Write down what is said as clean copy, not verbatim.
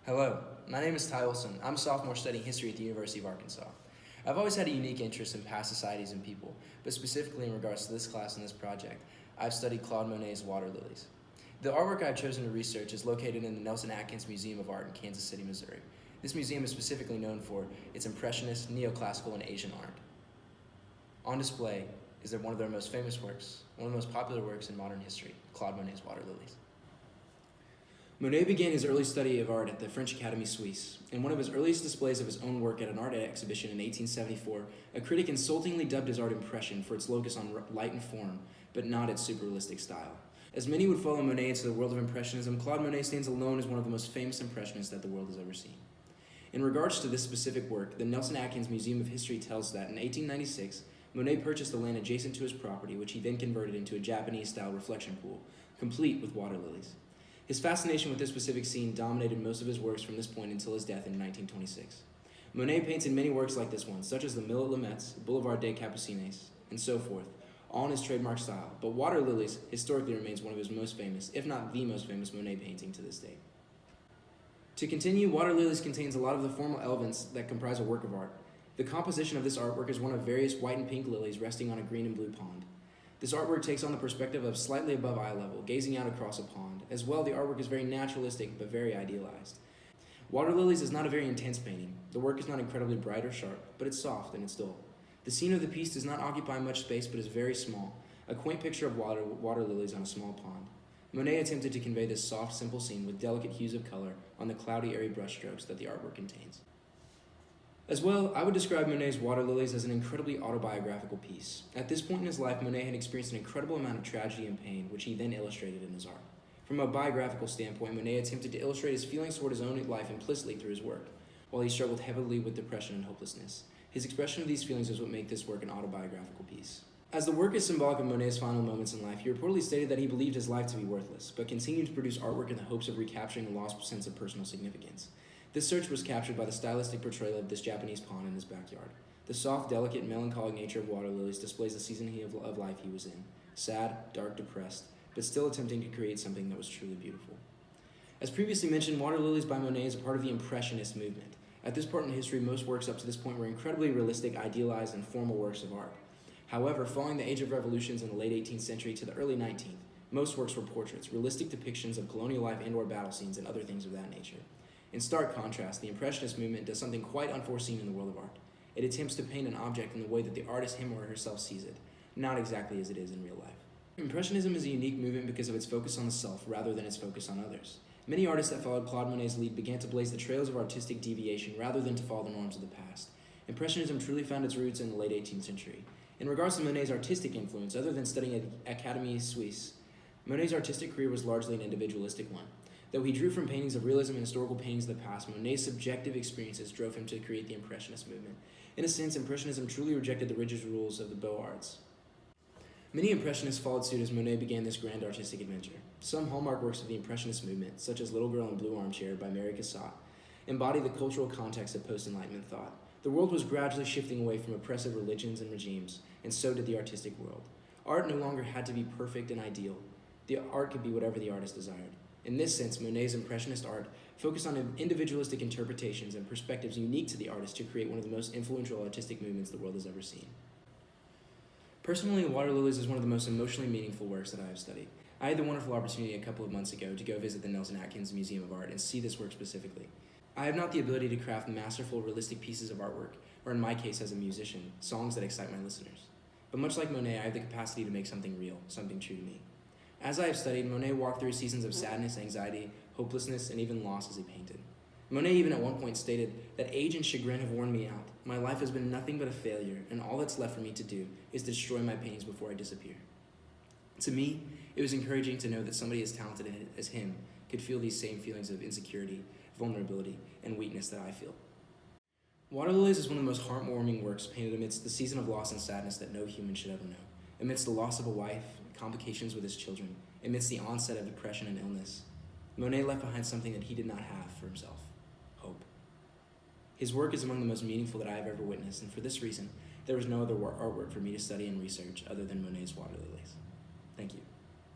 Hello, my name is Ty Olsen. I'm a sophomore studying history at the University of Arkansas. I've always had a unique interest in past societies and people, but specifically in regards to this class and this project, I've studied Claude Monet's Waterlilies. The artwork I've chosen to research is located in the Nelson Atkins Museum of Art in Kansas City, Missouri. This museum is specifically known for its impressionist, neoclassical, and Asian art. On display is one of their most famous works, one of the most popular works in modern history, Claude Monet's Waterlilies. Monet began his early study of art at the French Académie Suisse. In one of his earliest displays of his own work at an art exhibition in 1874, a critic insultingly dubbed his art impression for its locus on light and form, but not its superrealistic style. As many would follow Monet into the world of Impressionism, Claude Monet stands alone as one of the most famous Impressionists that the world has ever seen. In regards to this specific work, the Nelson Atkins Museum of History tells that in 1896, Monet purchased the land adjacent to his property, which he then converted into a Japanese-style reflection pool, complete with water lilies. His fascination with this specific scene dominated most of his works from this point until his death in 1926. Monet painted many works like this one, such as the Mill at Lemetz, Boulevard des Capucines, and so forth, all in his trademark style, but Water Lilies historically remains one of his most famous, if not the most famous Monet painting to this day. To continue, Water Lilies contains a lot of the formal elements that comprise a work of art. The composition of this artwork is one of various white and pink lilies resting on a green and blue pond. This artwork takes on the perspective of slightly above eye level, gazing out across a pond. As well, the artwork is very naturalistic, but very idealized. Water Lilies is not a very intense painting. The work is not incredibly bright or sharp, but it's soft and it's dull. The scene of the piece does not occupy much space, but is very small, a quaint picture of water lilies on a small pond. Monet attempted to convey this soft, simple scene with delicate hues of color on the cloudy, airy brushstrokes that the artwork contains. As well, I would describe Monet's Water Lilies as an incredibly autobiographical piece. At this point in his life, Monet had experienced an incredible amount of tragedy and pain, which he then illustrated in his art. From a biographical standpoint, Monet attempted to illustrate his feelings toward his own life implicitly through his work, while he struggled heavily with depression and hopelessness. His expression of these feelings is what makes this work an autobiographical piece. As the work is symbolic of Monet's final moments in life, he reportedly stated that he believed his life to be worthless, but continued to produce artwork in the hopes of recapturing a lost sense of personal significance. This search was captured by the stylistic portrayal of this Japanese pond in his backyard. The soft, delicate, melancholic nature of Water Lilies displays the season of life he was in. Sad, dark, depressed, but still attempting to create something that was truly beautiful. As previously mentioned, Water Lilies by Monet is a part of the Impressionist movement. At this part in history, most works up to this point were incredibly realistic, idealized, and formal works of art. However, following the Age of Revolutions in the late 18th century to the early 19th, most works were portraits, realistic depictions of colonial life and/or battle scenes and other things of that nature. In stark contrast, the Impressionist movement does something quite unforeseen in the world of art. It attempts to paint an object in the way that the artist him or herself sees it, not exactly as it is in real life. Impressionism is a unique movement because of its focus on the self rather than its focus on others. Many artists that followed Claude Monet's lead began to blaze the trails of artistic deviation rather than to follow the norms of the past. Impressionism truly found its roots in the late 18th century. In regards to Monet's artistic influence, other than studying at Académie Suisse, Monet's artistic career was largely an individualistic one. Though he drew from paintings of realism and historical paintings of the past, Monet's subjective experiences drove him to create the Impressionist movement. In a sense, Impressionism truly rejected the rigid rules of the Beaux Arts. Many Impressionists followed suit as Monet began this grand artistic adventure. Some hallmark works of the Impressionist movement, such as Little Girl in Blue Armchair by Mary Cassatt, embody the cultural context of post-Enlightenment thought. The world was gradually shifting away from oppressive religions and regimes, and so did the artistic world. Art no longer had to be perfect and ideal. The art could be whatever the artist desired. In this sense, Monet's Impressionist art focused on individualistic interpretations and perspectives unique to the artist to create one of the most influential artistic movements the world has ever seen. Personally, Water Lilies is one of the most emotionally meaningful works that I have studied. I had the wonderful opportunity a couple of months ago to go visit the Nelson Atkins Museum of Art and see this work specifically. I have not the ability to craft masterful, realistic pieces of artwork, or in my case as a musician, songs that excite my listeners. But much like Monet, I have the capacity to make something real, something true to me. As I have studied, Monet walked through seasons of sadness, anxiety, hopelessness, and even loss as he painted. Monet even at one point stated that age and chagrin have worn me out. My life has been nothing but a failure, and all that's left for me to do is to destroy my paintings before I disappear. To me, it was encouraging to know that somebody as talented as him could feel these same feelings of insecurity, vulnerability, and weakness that I feel. Water Lilies is one of the most heartwarming works painted amidst the season of loss and sadness that no human should ever know. Amidst the loss of a wife, complications with his children, amidst the onset of depression and illness, Monet left behind something that he did not have for himself: hope. His work is among the most meaningful that I have ever witnessed, and for this reason, there was no other artwork for me to study and research other than Monet's Water Lilies. Thank you.